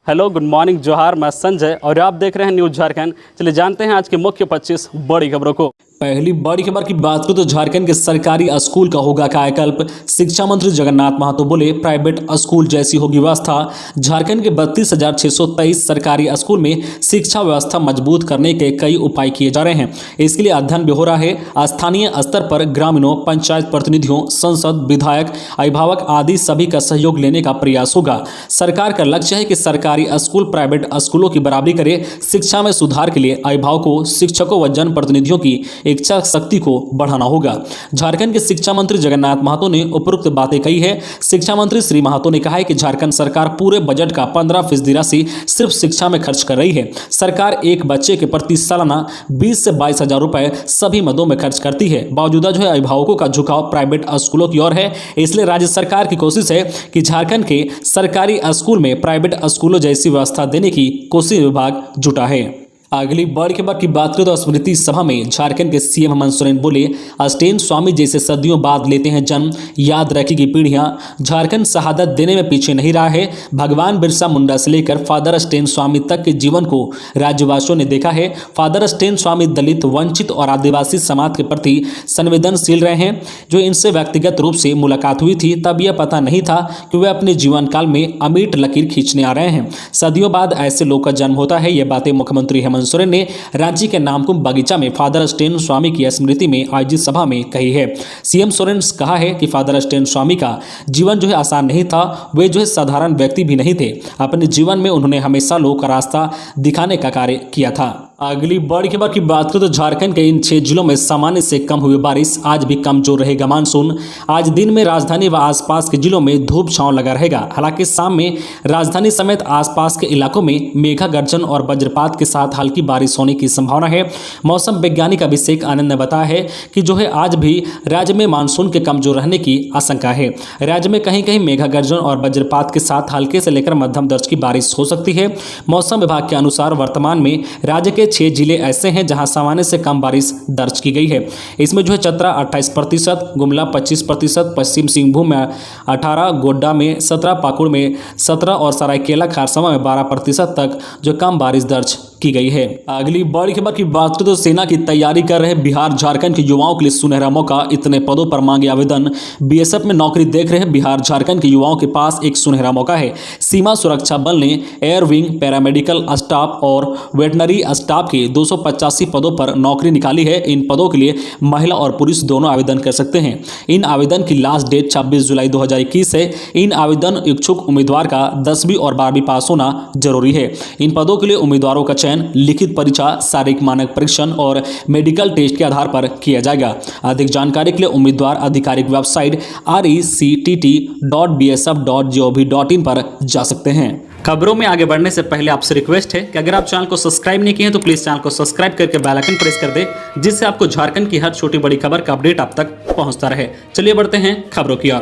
Hello, good morning, जोहार। मैं संजय और आप देख रहे हैं न्यूज़ झारखंड। चलिए जानते हैं आज की मुख्य 25 बड़ी खबरों को। पहली बड़ी खबर की बात करें तो झारखंड के सरकारी स्कूल का होगा कायाकल्प। शिक्षा मंत्री जगन्नाथ महतो बोले प्राइवेट स्कूल जैसी होगी व्यवस्था। झारखंड के 32,623 सरकारी स्कूल में शिक्षा व्यवस्था मजबूत करने के कई उपाय किए जा रहे हैं। इसके लिए अध्ययन भी हो रहा है। स्थानीय स्तर पर ग्रामीणों, पंचायत प्रतिनिधियों, संसद, विधायक, अभिभावक आदि सभी का सहयोग लेने का प्रयास होगा। सरकार का लक्ष्य है कि सरकारी स्कूल प्राइवेट स्कूलों की बराबरी करे। शिक्षा में सुधार के लिए अभिभावकों, शिक्षकों व जनप्रतिनिधियों की इच्छा शक्ति को बढ़ाना होगा। झारखंड के शिक्षा मंत्री जगन्नाथ महतो ने उपरोक्त बातें कही है। शिक्षा मंत्री श्री महतो ने कहा है कि झारखंड सरकार पूरे बजट का 15% राशि सिर्फ शिक्षा में खर्च कर रही है। सरकार एक बच्चे के प्रति सालाना 20 से 22 हजार रुपए सभी मदों में खर्च करती है। बावजूदा अभिभावकों का झुकाव प्राइवेट स्कूलों की ओर है। इसलिए राज्य सरकार की कोशिश है कि झारखंड के सरकारी स्कूल में प्राइवेट स्कूलों जैसी व्यवस्था देने की कोशिश विभाग जुटा है। अगली बड़ी खबर की बात करें तो स्मृति सभा में झारखंड के सीएम हेमंत सोरेन बोले स्टेन स्वामी जैसे सदियों बाद लेते हैं जन्म, याद रखेगी पीढ़ियां। झारखंड शहादत देने में पीछे नहीं रहा है। भगवान बिरसा मुंडा से लेकर फादर स्टेन स्वामी तक के जीवन को राज्यवासियों ने देखा है। फादर स्टेन स्वामी दलित, वंचित और आदिवासी समाज के प्रति संवेदनशील रहे हैं। जो इनसे व्यक्तिगत रूप से मुलाकात हुई थी तब यह पता नहीं था कि वे अपने जीवन काल में अमिट लकीर खींचने आ रहे हैं। सदियों बाद ऐसे लोग का जन्म होता है। यह बातें मुख्यमंत्री हेमंत सोरेन ने रांची के नामकुम बगीचा में फादर स्टेन स्वामी की स्मृति में आयोजित सभा में कही है। सीएम सोरेन ने कहा है कि फादर स्टेन स्वामी का जीवन आसान नहीं था। वे साधारण व्यक्ति भी नहीं थे। अपने जीवन में उन्होंने हमेशा लोगों का रास्ता दिखाने का कार्य किया था। अगली बड़ी खबर की बात करें तो झारखंड के इन 6 जिलों में सामान्य से कम हुई बारिश। आज भी कमजोर रहेगा मानसून। आज दिन में राजधानी व आसपास के जिलों में धूप छांव लगा रहेगा। हालांकि शाम में राजधानी समेत आसपास के इलाकों में मेघा गर्जन और वज्रपात के साथ हल्की बारिश होने की संभावना है। मौसम वैज्ञानिक अभिषेक आनंद ने बताया है कि आज भी राज्य में मानसून के कमजोर रहने की आशंका है। राज्य में कहीं कहीं मेघा गर्जन और वज्रपात के साथ हल्के से लेकर मध्यम दर्ज की बारिश हो सकती है। मौसम विभाग के अनुसार वर्तमान में राज्य के 6 जिले ऐसे हैं जहां सामान्य से कम बारिश दर्ज की गई है। इसमें चतरा 28%, गुमला 25%, पश्चिम सिंहभूम में 18%, गोड्डा में 17%, पाकुड़ में 17% और सरायकेला खरसावां में 12% तक कम बारिश दर्ज की गई है। अगली बड़ी खबर की बात करें तो सेना की तैयारी कर रहे बिहार झारखंड के युवाओं के लिए सुनहरा मौका। इतने पदों पर मांगे आवेदन। बीएसएफ में नौकरी देख रहे बिहार झारखंड के युवाओं के पास एक सुनहरा मौका है। सीमा सुरक्षा बल ने एयर विंग, पैरामेडिकल स्टाफ और वेटनरी स्टाफ के 285 पदों पर नौकरी निकाली है। इन पदों के लिए महिला और पुरुष दोनों आवेदन कर सकते हैं। इन आवेदन की लास्ट डेट 26 जुलाई 2021 है। इन आवेदन इच्छुक उम्मीदवार का 10वीं और 12वीं पास होना जरूरी है। इन पदों के लिए उम्मीदवारों का लिखित परीक्षा, शारीरिक मानक परीक्षण और मेडिकल टेस्ट के आधार पर किया जाएगा। अधिक जानकारी के लिए उम्मीदवार आधिकारिक वेबसाइट rectt.bsf.gov.in पर जा सकते हैं। खबरों में आगे बढ़ने से पहले आपसे रिक्वेस्ट है कि अगर आप चैनल को सब्सक्राइब नहीं किए हैं तो प्लीज चैनल को सब्सक्राइब करके बेल आइकन प्रेस कर दे, जिससे आपको झारखंड की हर छोटी बड़ी खबर का अपडेट आप तक पहुंचता रहे। चलिए बढ़ते हैं खबरों की ओर।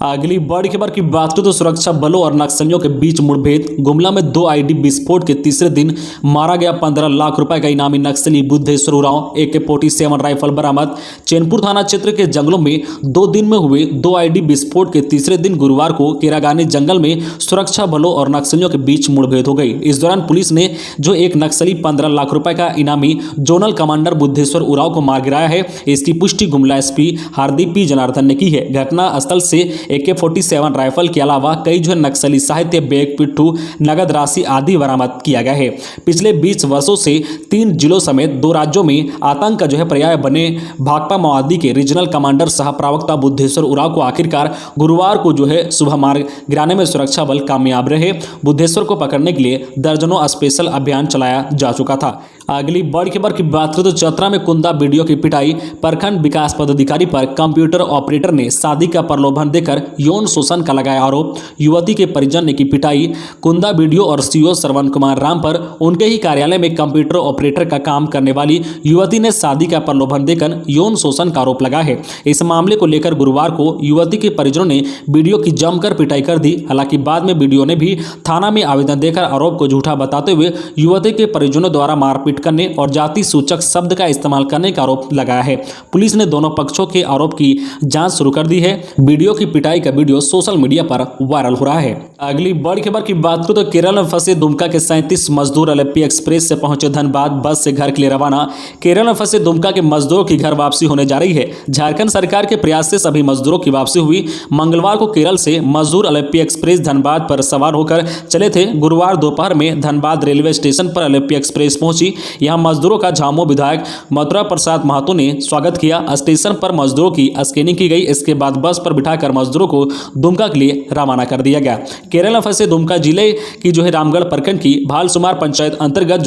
अगली बड़ी खबर की बात करें तो सुरक्षा बलों और नक्सलियों के बीच मुठभेड़। गुमला में 2 आईडी विस्फोट के तीसरे दिन मारा गया 15 लाख रुपए का इनामी नक्सली बुद्धेश्वर उरांव। AK-47 राइफल बरामद। चैनपुर थाना क्षेत्र के जंगलों में 2 दिन में हुए 2 आईडी विस्फोट के तीसरे दिन गुरुवार को केरागानी जंगल में सुरक्षा बलों और नक्सलियों के बीच मुठभेड़ हो गई। इस दौरान पुलिस ने एक नक्सली 15 लाख रुपए का इनामी जोनल कमांडर बुद्धेश्वर उरांव को मार गिराया है। इसकी पुष्टि गुमला SP हार्दिक P जनार्दन ने की है। घटना स्थल से AK-47 राइफल के अलावा कई नक्सली साहित्य, बैग, पिट्ठू, नगद राशि आदि बरामद किया गया है। पिछले 20 वर्षों से 3 जिलों समेत 2 राज्यों में आतंक का पर्याय बने भाकपा माओवादी के रीजनल कमांडर सह प्रवक्ता बुद्धेश्वर उरांव को आखिरकार गुरुवार को सुबह मार गिराने में सुरक्षा बल कामयाब रहे। बुद्धेश्वर को पकड़ने के लिए दर्जनों स्पेशल अभियान चलाया जा चुका था। अगली बड़ी खबर की बात करें तो चतरा में कुंदा बीडीओ की पिटाई। प्रखंड विकास पदाधिकारी पर कंप्यूटर ऑपरेटर ने शादी का प्रलोभन देकर यौन शोषण का लगाया आरोप। युवती के परिजन ने की पिटाई। कुंदा बीडीओ और सीओ श्रवण कुमार राम पर उनके ही कार्यालय में कंप्यूटर ऑपरेटर का काम करने वाली युवती ने शादी का प्रलोभन देकर यौन शोषण का आरोप लगाया है। इस मामले को लेकर गुरुवार को युवती के परिजनों ने बीडीओ की जमकर पिटाई कर दी। हालांकि बाद में बीडीओ ने भी थाना में आवेदन देकर आरोप को झूठा बताते हुए युवती के परिजनों द्वारा मारपीट मारपीट करने और जाति सूचक शब्द का इस्तेमाल करने का आरोप लगाया है। पुलिस ने दोनों पक्षों के आरोप की जांच शुरू कर दी है। वीडियो की पिटाई का वीडियो सोशल मीडिया पर वायरल हो रहा है। अगली बड़ी खबर की बात करूं तो केरल में फंसे दुमका के 37 मजदूर अलेप्पी एक्सप्रेस से पहुंचे धनबाद बस से घर के लिए रवाना। केरल में फंसे दुमका के मजदूरों की घर वापसी होने जा रही है। झारखंड सरकार के प्रयास से सभी मजदूरों की वापसी हुई। मंगलवार को केरल से मजदूर अलेप्पी एक्सप्रेस धनबाद पर सवार होकर चले थे। गुरुवार दोपहर में धनबाद रेलवे स्टेशन पर अलेप्पी एक्सप्रेस पहुंची। यहां मजदूरों का झामुमो विधायक मथुरा प्रसाद महतो ने स्वागत किया। स्टेशन पर मजदूरों की स्क्रीनिंग की गई। इसके बाद बस पर बिठाकर मजदूरों को दुमका के लिए रवाना कर दिया गया। केरल में फंसे दुमका जिले की रामगढ़ प्रखंड की भालसुमार पंचायत अंतर्गत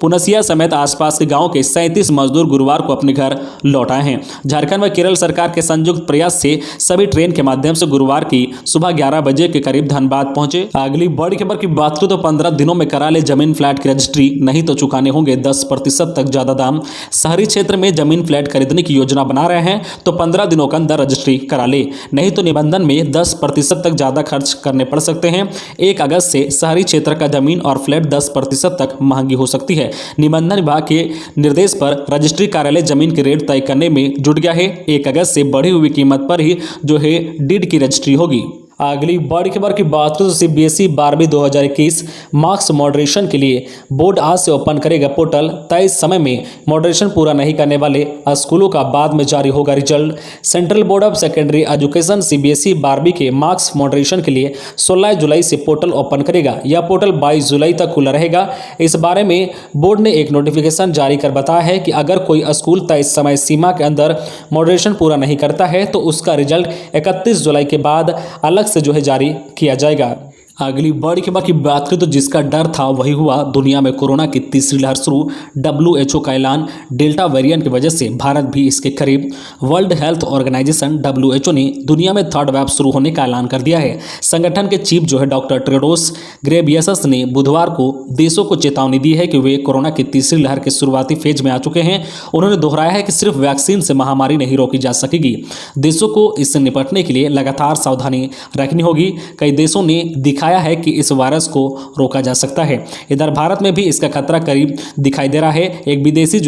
पुनसिया समेत आसपास के गांव के 37 मजदूर गुरुवार को अपने घर लौट आए हैं। झारखंड में केरल सरकार के संयुक्त प्रयास से सभी ट्रेन के माध्यम से गुरुवार की सुबह 11 बजे के करीब धनबाद पहुंचे। अगली बड़ी खबर की बात करूं तो 15 दिनों में करा ले जमीन फ्लैट की रजिस्ट्री, नहीं तो चुकाने होंगे 10% तक ज्यादा दाम। शहरी क्षेत्र में जमीन फ्लैट खरीदने की योजना बना रहे हैं तो 15 दिनों के अंदर रजिस्ट्री करा ले, नहीं तो निबंधन में 10% तक ज्यादा खर्च करने पड़ सकते हैं। 1 अगस्त से शहरी क्षेत्र का जमीन और फ्लैट 10% तक महंगी हो सकती है। निबंधन विभाग के निर्देश पर रजिस्ट्री कार्यालय जमीन के रेट तय करने में जुट गया है। 1 अगस्त से बढ़ी हुई कीमत पर ही डीड की रजिस्ट्री होगी। अगली बड़ी खबर की बात करें तो सीबीएसई 12वीं 2021 मार्क्स मॉडरेशन के लिए बोर्ड आज से ओपन करेगा पोर्टल। तय समय में मॉडरेशन पूरा नहीं करने वाले स्कूलों का बाद में जारी होगा result. Central board of secondary education CBSE 12वीं के मार्क्स मॉडरेशन के लिए 16 जुलाई से पोर्टल ओपन करेगा। यह पोर्टल 22 जुलाई तक खुला रहेगा। इस बारे में बोर्ड ने एक नोटिफिकेशन जारी कर बताया है कि अगर कोई स्कूल तय समय सीमा के अंदर मॉडरेशन पूरा नहीं करता है तो उसका रिजल्ट 31 जुलाई के बाद अलग से जारी किया जाएगा। अगली बड़ी खबर की बात करें तो जिसका डर था वही हुआ। दुनिया में कोरोना की तीसरी लहर शुरू। WHO का ऐलान, डेल्टा वेरिएंट की वजह से भारत भी इसके करीब। वर्ल्ड हेल्थ ऑर्गेनाइजेशन WHO ने दुनिया में 3rd वेव शुरू होने का ऐलान कर दिया है। संगठन के चीफ डॉक्टर टेड्रोस घेब्रेयेसस ने बुधवार को देशों को चेतावनी दी है कि वे कोरोना की तीसरी लहर के शुरुआती फेज में आ चुके हैं। उन्होंने दोहराया है कि सिर्फ वैक्सीन से महामारी नहीं रोकी जा सकेगी, देशों को इससे निपटने के लिए लगातार सावधानी रखनी होगी। कई देशों ने दिखाया है कि इस वायरस को रोका जा सकता है। इधर भारत में भी इसका खतरा करीब दिखाई दे रहा है। एक विदेशी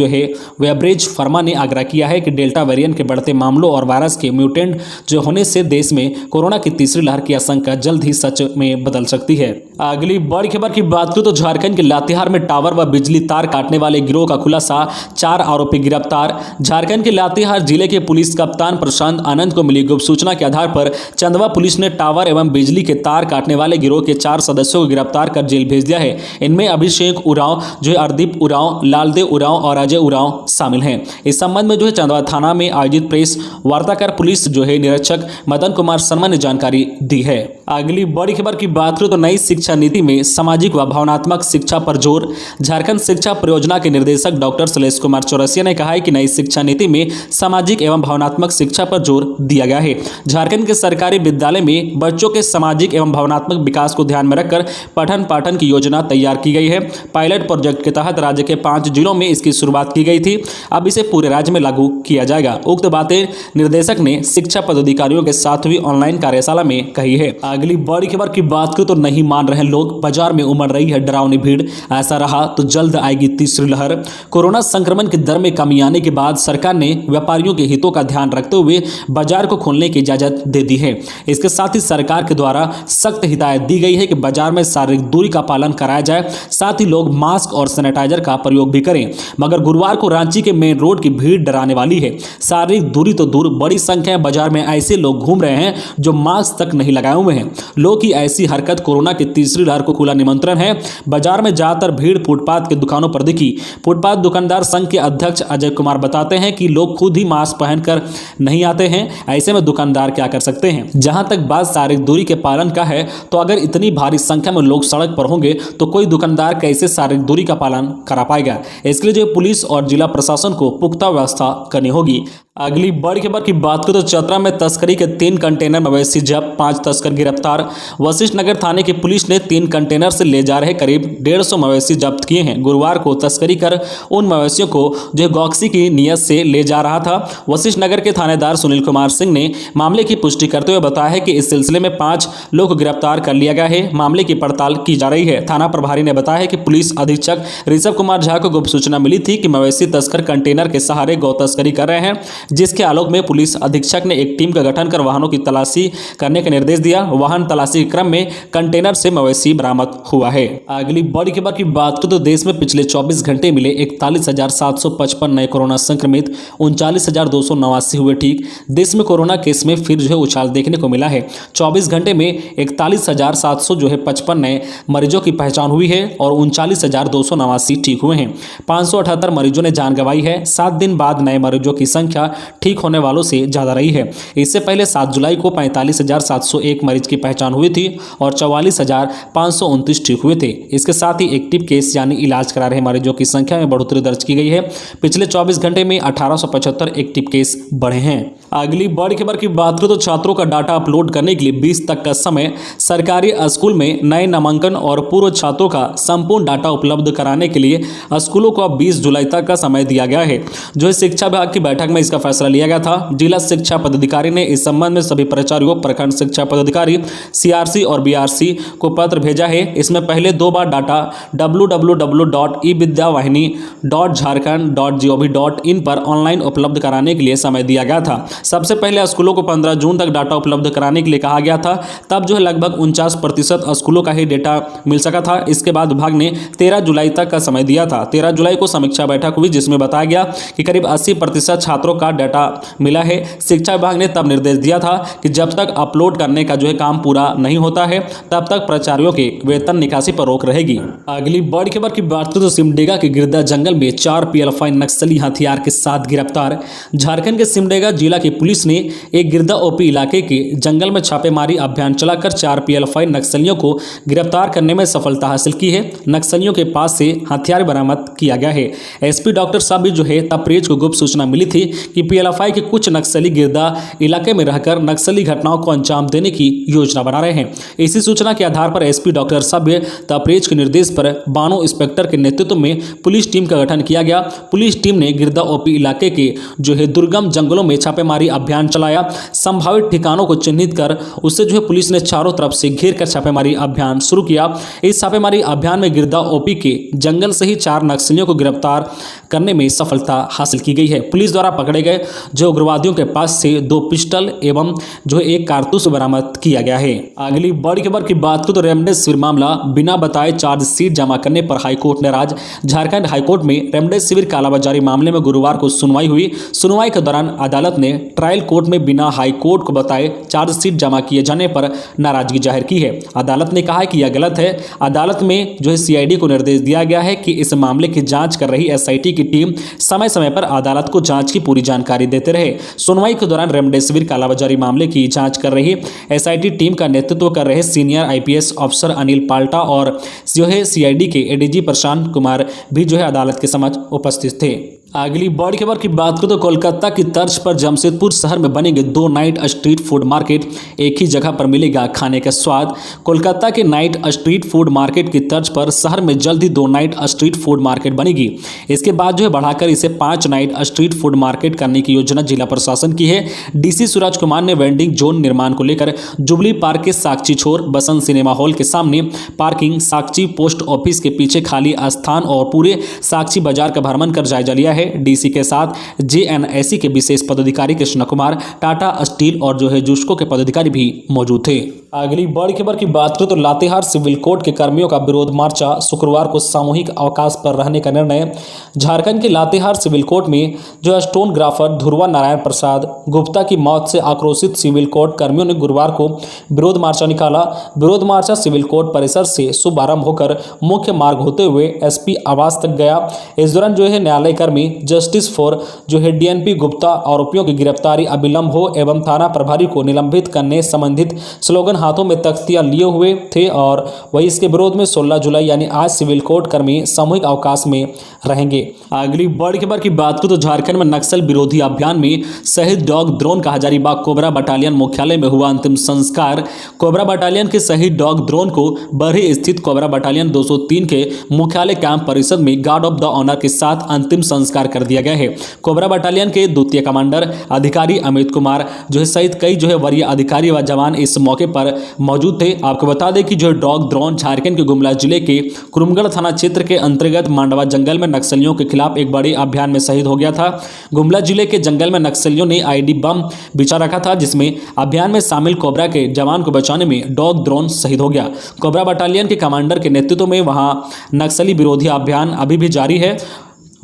वेब्रेज फर्मा ने आग्रह किया है कि डेल्टा वेरिएंट के बढ़ते मामलों और वायरस के म्यूटेंट होने से देश में कोरोना की तीसरी लहर की आशंका जल्द ही सच में बदल सकती है। अगली बड़ी खबर की बात करूं तो झारखंड के लातेहार में टावर व बिजली तार काटने वाले गिरोह का खुलासा, 4 आरोपी गिरफ्तार। झारखंड के लातेहार जिले के पुलिस कप्तान प्रशांत आनंद को मिली गुप्त सूचना के आधार पर चंदवा पुलिस ने टावर एवं बिजली के तार काटने वाले गिरोह के 4 सदस्यों को गिरफ्तार कर जेल भेज दिया है। इनमें अभिषेक उरांव, अर्दीप उरांव, लालदेव उरांव और अजय उरांव शामिल हैं। इस संबंध में चंदवा थाना में आयोजित प्रेस वार्ता कर पुलिस निरीक्षक मदन कुमार शर्मा ने जानकारी दी है। अगली बड़ी खबर की बात करें तो नई शिक्षा नीति में सामाजिक व भावनात्मक शिक्षा पर जोर। झारखंड शिक्षा परियोजना के निर्देशक डॉक्टर शैलेश कुमार चौरसिया ने कहा है कि नई शिक्षा नीति में सामाजिक एवं भावनात्मक शिक्षा पर जोर दिया गया है। झारखंड के सरकारी विद्यालय में बच्चों के सामाजिक एवं भावनात्मक विकास को ध्यान में रखकर पठन पाठन की योजना तैयार की गई है। पायलट प्रोजेक्ट के तहत राज्य के 5 जिलों में इसकी शुरुआत की गई थी। अब इसे पूरे राज्य में लागू किया जाएगा। उक्त बातें निर्देशक ने शिक्षा पदाधिकारियों के साथ हुई ऑनलाइन कार्यशाला में कही है। अगली बड़ी खबर की बात करें तो नहीं मान रहे लोग, बाजार में उमड़ रही है डरावनी भीड़। ऐसा रहा तो जल्द आएगी तीसरी लहर। कोरोना संक्रमण की दर में कमी आने के बाद सरकार ने व्यापारियों के हितों का ध्यान रखते हुए बाजार को खोलने की इजाजत दे दी है। इसके साथ ही सरकार के द्वारा सख्त हिदायत दी गई है कि बाजार में शारीरिक दूरी का पालन कराया जाए, साथ ही लोग मास्क और सैनिटाइजर का प्रयोग भी करें। मगर गुरुवार को रांची के मेन रोड की भीड़ डराने वाली है। शारीरिक दूरी तो दूर, बड़ी संख्या में बाजार में ऐसे लोग घूम रहे हैं जो मास्क तक नहीं लगाए हुए हैं। लोग की ऐसी हरकत कोरोना की तीसरी लहर को खुला निमंत्रण है। बाजार में ज्यादातर भीड़ फुटपाथ के दुकानों पर दिखी। फुटपाथ दुकानदार संघ के अध्यक्ष अजय कुमार बताते हैं कि लोग खुद ही मास्क पहनकर नहीं आते हैं, ऐसे में दुकानदार क्या कर सकते हैं। जहां तक बात शारीरिक दूरी के पालन का है तो अगर इतनी भारी संख्या में लोग सड़क पर होंगे तो कोई दुकानदार कैसे शारीरिक दूरी का पालन करा पाएगा। इसके लिए पुलिस और जिला प्रशासन को पुख्ता व्यवस्था करनी होगी। अगली बड़ी खबर की बात करें तो चतरा में तस्करी के 3 कंटेनर मवेशी जब्त, 5 तस्कर गिरफ्तार। वशिष्ठ नगर थाने की पुलिस ने 3 कंटेनर से ले जा रहे करीब 150 मवेशी जब्त किए हैं। गुरुवार को तस्करी कर उन मवेशियों को जो गौक्सी की नीयत से ले जा रहा था। वशिष्ठ नगर के थानेदार सुनील कुमार सिंह ने मामले की पुष्टि करते हुए बताया है कि इस सिलसिले में 5 लोग को गिरफ्तार कर लिया गया है। मामले की पड़ताल की जा रही है। थाना प्रभारी ने बताया है कि पुलिस अधीक्षक ऋषभ कुमार झा को गुप्त सूचना मिली थी कि मवेशी तस्कर कंटेनर के सहारे गौ तस्करी कर रहे हैं, जिसके आलोक में पुलिस अधीक्षक ने एक टीम का गठन कर वाहनों की तलाशी करने का निर्देश दिया। वाहन तलाशी के क्रम में कंटेनर से मवेशी बरामद हुआ है। अगली बड़ी खबर की बात करें तो देश में पिछले 24 घंटे मिले 41,755 नए कोरोना संक्रमित, 39,289 हुए ठीक। देश में कोरोना केस में फिर जो है उछाल देखने को मिला है। 24 घंटे में 41,755 नए मरीजों की पहचान हुई है और 39,289 ठीक हुए हैं। 578 मरीजों ने जान गंवाई है। 7 दिन बाद नए मरीजों की संख्या ठीक होने वालों से ज्यादा रही है। इससे पहले 7 जुलाई को 45,701 मरीज की पहचान हुई थी और 44,529 ठीक हुए थे। इसके साथ ही एक्टिव केस यानी इलाज करा रहे मरीजों की संख्या में बढ़ोतरी दर्ज की गई है। पिछले 24 घंटे में 1875 एक्टिव केस बढ़े हैं। अगली बड़ी खबर की बात करें तो छात्रों का डाटा अपलोड करने के लिए 20 तक का समय। सरकारी स्कूल में नए नामांकन और पूर्व छात्रों का संपूर्ण डाटा उपलब्ध कराने के लिए स्कूलों को अब 20 जुलाई तक का समय दिया गया है। जो है शिक्षा विभाग की बैठक में इसका फैसला लिया गया था। जिला शिक्षा पदाधिकारी ने इस संबंध में सभी प्राचार्यों, प्रखंड शिक्षा पदाधिकारी, सीआरसी और बीआरसी को पत्र भेजा है। इसमें पहले 2 बार डाटा www.evidyawahini.jharkhand.gov.in पर ऑनलाइन उपलब्ध कराने के लिए समय दिया गया था। सबसे पहले स्कूलों को 15 जून तक डाटा उपलब्ध कराने के लिए कहा गया था। तब जो है लगभग 49% स्कूलों का ही डेटा मिल सका था। इसके बाद विभाग ने 13 जुलाई तक का समय दिया था। 13 जुलाई को समीक्षा बैठक हुई जिसमें बताया गया कि करीब 80% छात्रों का डाटा मिला है। शिक्षा विभाग ने तब निर्देश दिया था कि जब तक अपलोड करने का जो है काम पूरा नहीं होता है तब तक प्राचार्यों के वेतन निकासी पर रोक रहेगी। अगली बड़ी खबर की बात करें तो सिमडेगा के गिरदा जंगल में 4 पीएलएफआई नक्सली हथियार के साथ गिरफ्तार। झारखंड के सिमडेगा जिला की पुलिस ने एक गिरदा ओपी इलाके के जंगल में छापेमारी अभियान चलाकर 4 पीएलएफआई नक्सलियों को गिरफ्तार करने में सफलता हासिल की है। नक्सलियों के पास से हथियार बरामद किया गया है। एसपी डॉक्टर साबिर जो है तपरेज को गुप्त सूचना मिली थी कि पीएलएफआई के कुछ नक्सली गिरदा इलाके में रहकर नक्सली घटनाओं को अंजाम देने की योजना बना रहे हैं। इसी सूचना के आधार पर एसपी डॉक्टर साबिर तपरेज के निर्देश पर बानो इंस्पेक्टर के नेतृत्व में पुलिस टीम का गठन किया गया। पुलिस टीम ने गिरदा ओपी इलाके के जो है दुर्गम जंगलों में छापेमारी अभियान चलाया। संभावित ठिकानों को चिन्हित कर उससे जो है पुलिस ने चारों तरफ से घेर कर छापेमारी अभियान शुरू किया। इस छापेमारी अभियान में गिरदा ओपी के जंगल से ही 4 नक्सलियों को गिरफ्तार करने में सफलता हासिल की गई है। पुलिस द्वारा पकड़े गए जो उग्रवादियों के पास से 2 पिस्टल एवं जो है 1 कारतूस बरामद किया गया है। अगली बड़ी खबर की बात करें तो रेमडेसिविर मामला बिना बताए चार्जशीट जमा करने पर हाईकोर्ट नाराज। झारखंड हाईकोर्ट में रेमडेसिविर कालाबाजारी मामले में गुरुवार को सुनवाई हुई। सुनवाई के दौरान अदालत ने ट्रायल कोर्ट में बिना हाईकोर्ट को बताए चार्जशीट जमा किए जाने पर नाराजगी जाहिर की है। अदालत ने कहा है कि यह गलत है। अदालत में जो है सीआईडी को निर्देश दिया गया है कि इस मामले की जांच कर रही एसआईटी की टीम समय समय पर अदालत को जांच की पूरी जानकारी देते रहे। सुनवाई के दौरान रेमडेसिविर कालाबाजारी मामले की जांच कर रही एसआईटी टीम का नेतृत्व कर रहे सीनियर आईपीएस अफसर अनिल पाल्टा और जो है सीआईडी के एडीजी प्रशांत कुमार भी जो है अदालत के समक्ष उपस्थित थे। अगली बड़ी खबर की बात करें तो कोलकाता की तर्ज पर जमशेदपुर शहर में बनेंगे 2 नाइट स्ट्रीट फूड मार्केट। एक ही जगह पर मिलेगा खाने का स्वाद। कोलकाता के नाइट स्ट्रीट फूड मार्केट की तर्ज पर शहर में जल्द ही 2 नाइट स्ट्रीट फूड मार्केट बनेगी। इसके बाद जो है बढ़ाकर इसे 5 नाइट स्ट्रीट फूड मार्केट करने की योजना जिला प्रशासन की है। डीसी सूरज कुमार ने वेंडिंग जोन निर्माण को लेकर जुबली पार्क के साक्षी छोर, बसंत सिनेमा हॉल के सामने पार्किंग, साक्षी पोस्ट ऑफिस के पीछे खाली स्थान और पूरे साक्षी बाजार का भ्रमण कर जायजा लिया है। डीसी के साथ जेएनएसी के विशेष पदाधिकारी कृष्ण कुमार, टाटा स्टील और जो है जुस्को के पदाधिकारी भी मौजूद थे। अगली बड़ी खबर की बात करें तो लातेहार सिविल कोर्ट के कर्मियों का विरोध मार्चा, शुक्रवार को सामूहिक अवकाश पर रहने का निर्णय। झारखंड के लातेहार सिविल कोर्ट में जो स्टोनग्राफर ध्रुवा नारायण प्रसाद गुप्ता की मौत से आक्रोशित सिविल कोर्ट कर्मियों ने गुरुवार को विरोध मार्चा निकाला। विरोध मार्चा सिविल कोर्ट परिसर से शुभारंभ होकर मुख्य मार्ग होते हुए एसपी आवास तक गया। इस दौरान जो है न्यायालय कर्मी में जस्टिस फॉर जो है डीएनपी गुप्ता आरोपियों की गिरफ्तारी अविलंब हो एवं थाना प्रभारी को निलंबित करने संबंधित स्लोगन हाथों में तख्तियां लिए हुए थे और वही इसके विरोध में 16 जुलाई यानी आज सिविल कोर्ट कर्मी सामूहिक अवकाश में रहेंगे। अगली बड़ी खबर की बात करें तो झारखंड में नक्सल विरोधी अभियान में शहीद डॉग द्रोण का हजारीबाग कोबरा बटालियन मुख्यालय में हुआ अंतिम संस्कार। कोबरा बटालियन के शहीद डॉग द्रोण को बरही स्थित कोबरा बटालियन 203 के मुख्यालय कैंप परिसर में गार्ड ऑफ द ऑनर के साथ अंतिम संस्कार कर दिया गया है। कोबरा बटालियन के द्वितीय कमांडर अधिकारी अमित कुमार जो है सहित कई जो है वरीय अधिकारी व जवान इस मौके पर मौजूद थे। आपको बता दें कि जो डॉग द्रोण झारखंड के गुमला जिले के कुरुमगढ़ थाना क्षेत्र के अंतर्गत मांडवा जंगल में नक्सलियों के खिलाफ एक बड़े अभियान में शहीद हो गया था। गुमला जिले के जंगल में नक्सलियों ने आईडी बम बिछा रखा था, जिसमें अभियान में शामिल कोबरा के जवान को बचाने में डॉग द्रोण शहीद हो गया। कोबरा बटालियन के कमांडर के नेतृत्व में वहां नक्सली विरोधी अभियान अभी भी जारी है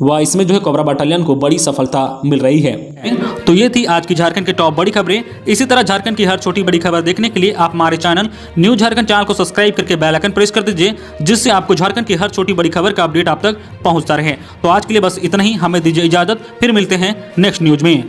व इसमें जो है कोबरा बटालियन को बड़ी सफलता मिल रही है। तो ये थी आज की झारखंड की टॉप बड़ी खबरें। इसी तरह झारखंड की हर छोटी बड़ी खबर देखने के लिए आप हमारे चैनल न्यूज़ झारखंड चैनल को सब्सक्राइब करके बेल आइकन प्रेस कर दीजिए, जिससे आपको झारखंड की हर छोटी बड़ी खबर का अपडेट आप तक पहुंचता रहे। तो आज के लिए बस इतना ही, हमें दीजिए इजाजत, फिर मिलते हैं नेक्स्ट न्यूज में।